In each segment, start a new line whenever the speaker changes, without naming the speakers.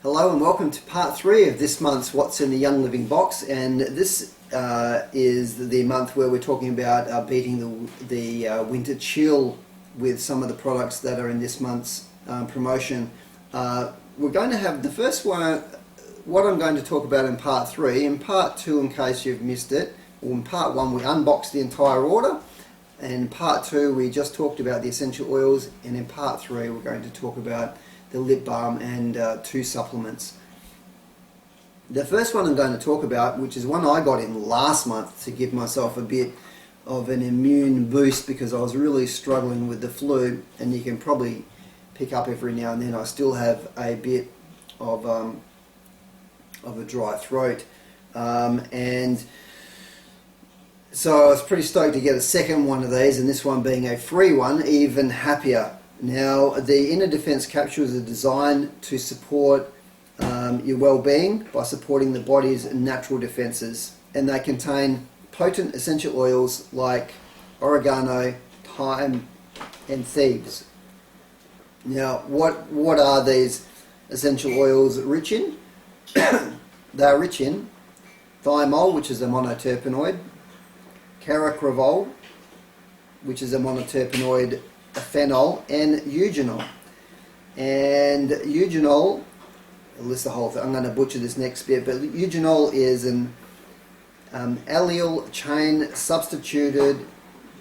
Hello and welcome to part 3 of this month's What's in the Young Living box, and this is the month where we're talking about beating the winter chill with some of the products that are in this month's promotion. We're going to have the first one, what I'm going to talk about in part 3. In part 2, in case you've missed it, or in part 1 we unboxed the entire order, and in part 2 we just talked about the essential oils, and in part 3 we're going to talk about the lip balm and 2 supplements. The first one I'm going to talk about, which is one I got in last month to give myself a bit of an immune boost because I was really struggling with the flu, and you can probably pick up every now and then I still have a bit of a dry throat, and so I was pretty stoked to get a second one of these, and this one being a free one, even happier. Now, the inner defense capsules are designed to support your well-being by supporting the body's natural defenses, and they contain potent essential oils like oregano, thyme and thieves. Now, what are these essential oils rich in? They are rich in thymol, which is a monoterpenoid, caracrovol, which is a monoterpenoid, phenol, and eugenol. And eugenol, I'll list the whole thing, I'm going to butcher this next bit, but eugenol is an allyl chain substituted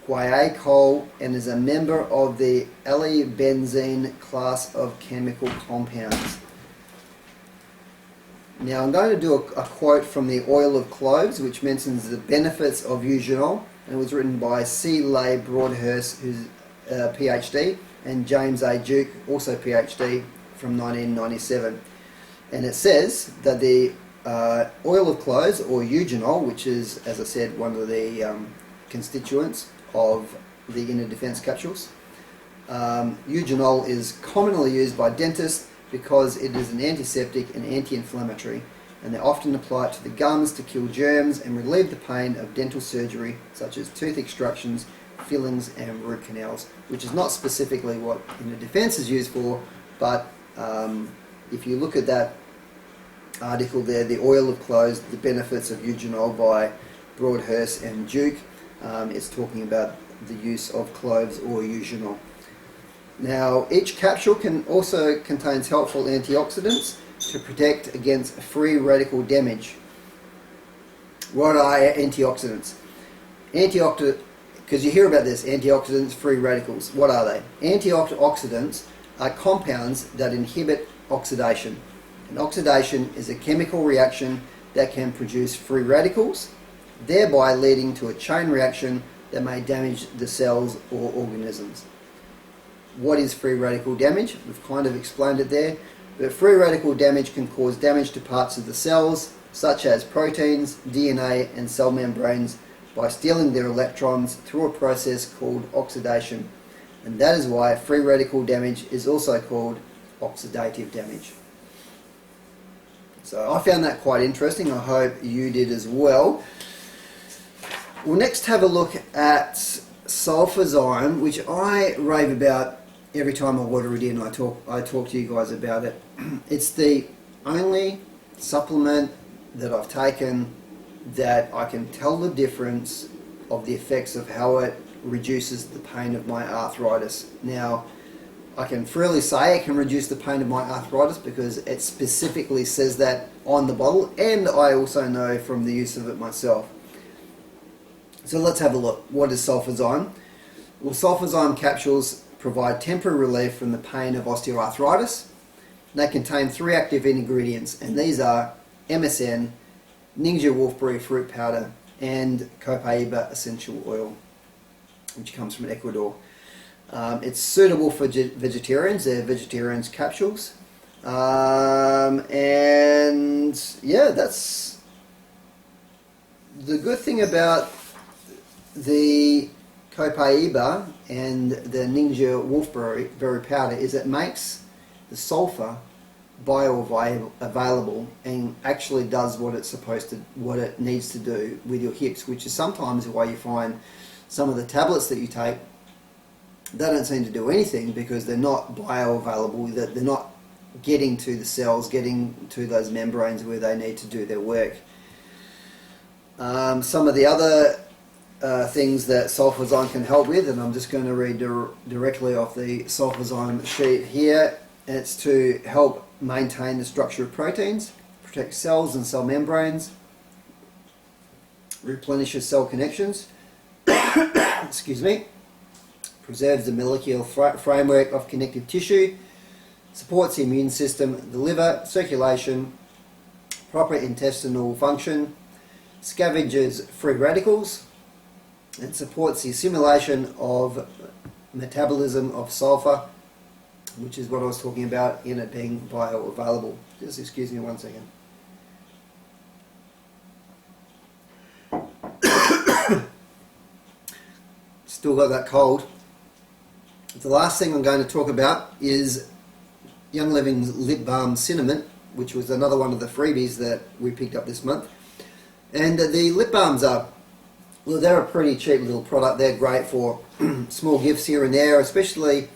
guaiacol and is a member of the allybenzene class of chemical compounds. Now I'm going to do a quote from the Oil of Cloves, which mentions the benefits of eugenol, and it was written by C. Leigh Broadhurst, who's PhD, and James A. Duke, also PhD, from 1997. And it says that the oil of cloves, or eugenol, which is, as I said, one of the constituents of the inner defense capsules, eugenol is commonly used by dentists because it is an antiseptic and anti-inflammatory, and they often apply it to the gums to kill germs and relieve the pain of dental surgery, such as tooth extractions, fillings and root canals, which is not specifically what inner defense is used for, but if you look at that article there, the Oil of Cloves, the benefits of eugenol by Broadhurst and Duke, it's talking about the use of cloves or eugenol. Now, each capsule also contains helpful antioxidants to protect against free radical damage. What are antioxidants? Because you hear about this, antioxidants, free radicals. What are they? Antioxidants are compounds that inhibit oxidation. And oxidation is a chemical reaction that can produce free radicals, thereby leading to a chain reaction that may damage the cells or organisms. What is free radical damage? We've kind of explained it there, but free radical damage can cause damage to parts of the cells, such as proteins, DNA and cell membranes, by stealing their electrons through a process called oxidation. And that is why free radical damage is also called oxidative damage. So I found that quite interesting. I hope you did as well. We'll next have a look at Sulfurzyme, which I rave about every time I order it in. I talk to you guys about it. It's the only supplement that I've taken that I can tell the difference of the effects of how it reduces the pain of my arthritis. Now, I can freely say it can reduce the pain of my arthritis because it specifically says that on the bottle, and I also know from the use of it myself. So let's have a look. What is Sulfurzyme? Well, Sulfurzyme capsules provide temporary relief from the pain of osteoarthritis. They contain 3 active ingredients, and these are MSM, Ningxia wolfberry fruit powder, and copaiba essential oil, which comes from Ecuador. It's suitable for vegetarians. They're vegetarians capsules, and yeah, that's the good thing about the copaiba and the Ningxia wolfberry powder is it makes the sulfur bioavailable and actually does what it needs to do with your hips, which is sometimes why you find some of the tablets that you take, they don't seem to do anything because they're not bioavailable, that they're not getting to the cells, getting to those membranes where they need to do their work. Some of the other things that sulfurzyme can help with, and I'm just going to read directly off the sulfurzyme sheet here. It's to help maintain the structure of proteins, protect cells and cell membranes, replenishes cell connections, excuse me, preserves the molecular framework of connective tissue, supports the immune system, the liver, circulation, proper intestinal function, scavenges free radicals, and supports the assimilation of metabolism of sulfur, which is what I was talking about in it being bioavailable. Just excuse me 1 second. Still got that cold. The last thing I'm going to talk about is Young Living's Lip Balm Cinnamon, which was another one of the freebies that we picked up this month. And the lip balms are, well, they're a pretty cheap little product. They're great for small gifts here and there, especially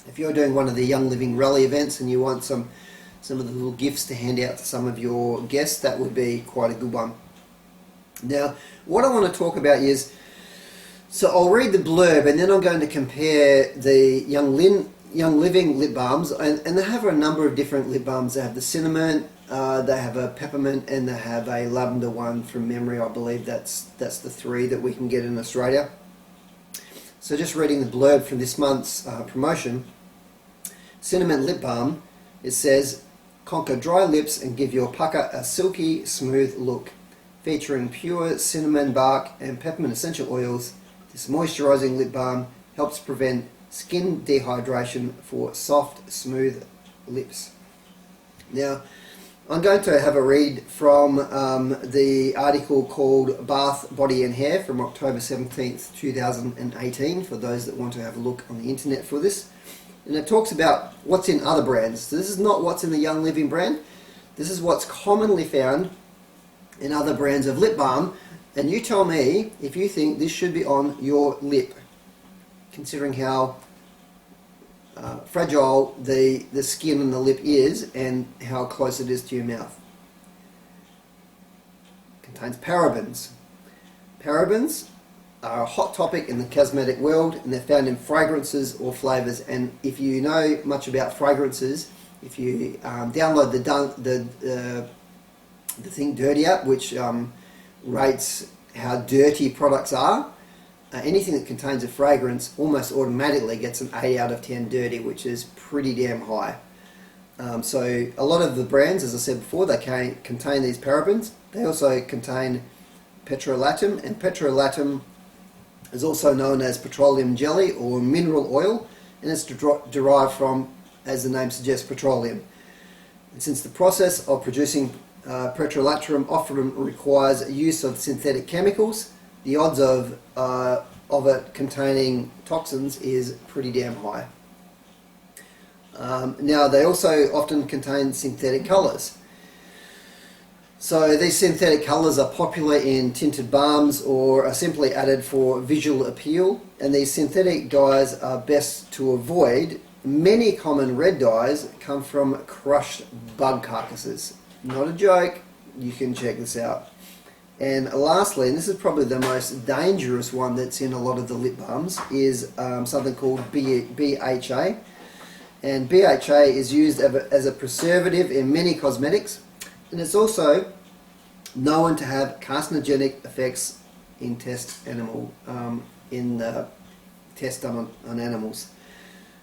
if you're doing one of the Young Living rally events and you want some of the little gifts to hand out to some of your guests. That would be quite a good one. Now, what I want to talk about is, so I'll read the blurb and then I'm going to compare the Young Living lip balms, and they have a number of different lip balms. They have the cinnamon, they have a peppermint, and they have a lavender one. From memory, I believe that's the 3 that we can get in Australia. So just reading the blurb from this month's promotion, cinnamon lip balm, it says, conquer dry lips and give your pucker a silky smooth look. Featuring pure cinnamon bark and peppermint essential oils, this moisturizing lip balm helps prevent skin dehydration for soft, smooth lips. Now, I'm going to have a read from the article called Bath, Body and Hair from October 17th, 2018, for those that want to have a look on the internet for this. And it talks about what's in other brands. So this is not what's in the Young Living brand. This is what's commonly found in other brands of lip balm. And you tell me if you think this should be on your lip, considering how fragile the skin and the lip is and how close it is to your mouth. Contains parabens. Parabens are a hot topic in the cosmetic world, and they're found in fragrances or flavours. And if you know much about fragrances, if you download the thing Dirty app, which rates how dirty products are, anything that contains a fragrance almost automatically gets an 8 out of 10 dirty, which is pretty damn high. So a lot of the brands, as I said before, they contain these parabens. They also contain petrolatum, and petrolatum is also known as petroleum jelly or mineral oil, and it's derived from, as the name suggests, petroleum. And since the process of producing petrolatum often requires use of synthetic chemicals, the odds of it containing toxins is pretty damn high. Now, they also often contain synthetic colours. So these synthetic colours are popular in tinted balms or are simply added for visual appeal, and these synthetic dyes are best to avoid. Many common red dyes come from crushed bug carcasses. Not a joke, you can check this out. And lastly, and this is probably the most dangerous one that's in a lot of the lip balms, is something called BHA. And BHA is used as a preservative in many cosmetics, and it's also known to have carcinogenic effects in tests done on animals.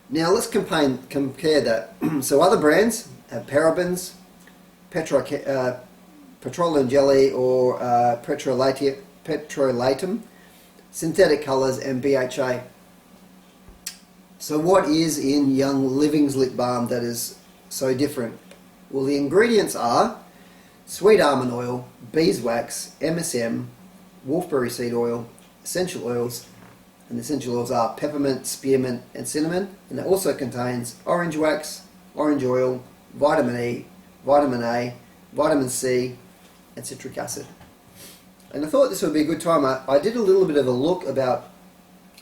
Now let's compare that. So other brands have parabens, petroleum jelly or petrolatum, synthetic colours, and BHA. So what is in Young Living's lip balm that is so different? Well, the ingredients are sweet almond oil, beeswax, MSM, wolfberry seed oil, essential oils, and the essential oils are peppermint, spearmint, and cinnamon. And it also contains orange wax, orange oil, vitamin E, vitamin A, vitamin C, and citric acid. And I thought this would be a good time. I did a little bit of a look about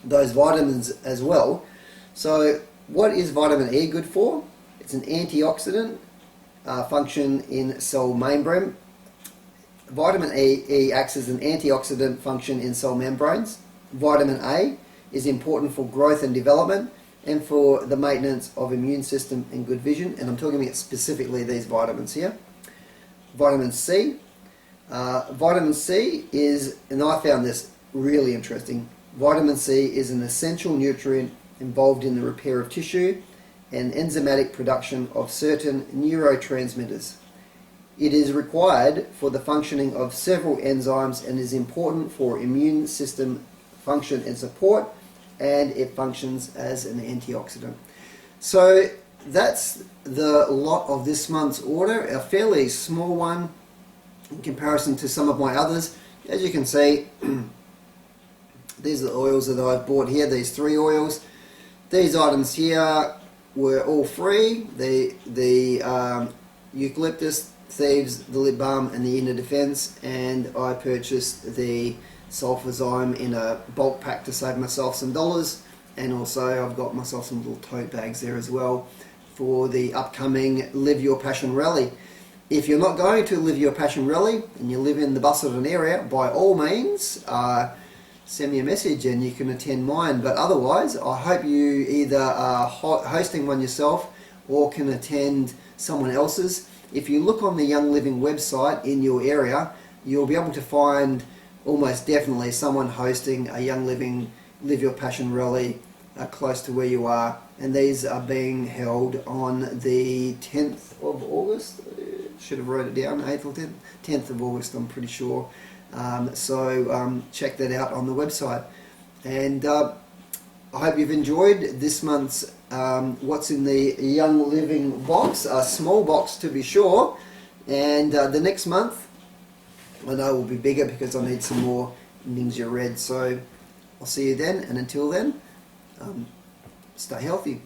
those vitamins as well. So what is vitamin E good for? It's an antioxidant, function in cell membrane. Vitamin E acts as an antioxidant function in cell membranes. Vitamin A is important for growth and development and for the maintenance of immune system and good vision. And I'm talking about specifically these vitamins here. Vitamin C. Vitamin C is, and I found this really interesting, vitamin C is an essential nutrient involved in the repair of tissue and enzymatic production of certain neurotransmitters. It is required for the functioning of several enzymes and is important for immune system function and support, and it functions as an antioxidant. So that's the lot of this month's order, a fairly small one in comparison to some of my others. As you can see, these are the oils that I've bought here, these 3 oils. These items here were all free. The eucalyptus, thieves, the lip balm and the inner defense, and I purchased the sulfurzyme in a bulk pack to save myself some dollars, and also I've got myself some little tote bags there as well for the upcoming Live Your Passion Rally. If you're not going to Live Your Passion Rally and you live in the Busselton area, by all means send me a message and you can attend mine, but otherwise I hope you either are hosting one yourself or can attend someone else's. If you look on the Young Living website in your area, you'll be able to find almost definitely someone hosting a Young Living Live Your Passion Rally close to where you are, and these are being held on the 10th of August. Should have wrote it down, 8th or 10th? 10th of August, I'm pretty sure. So check that out on the website. And I hope you've enjoyed this month's What's in the Young Living box, a small box to be sure, and the next month I know will be bigger because I need some more Ningxia Red. So I'll see you then, and until then, stay healthy.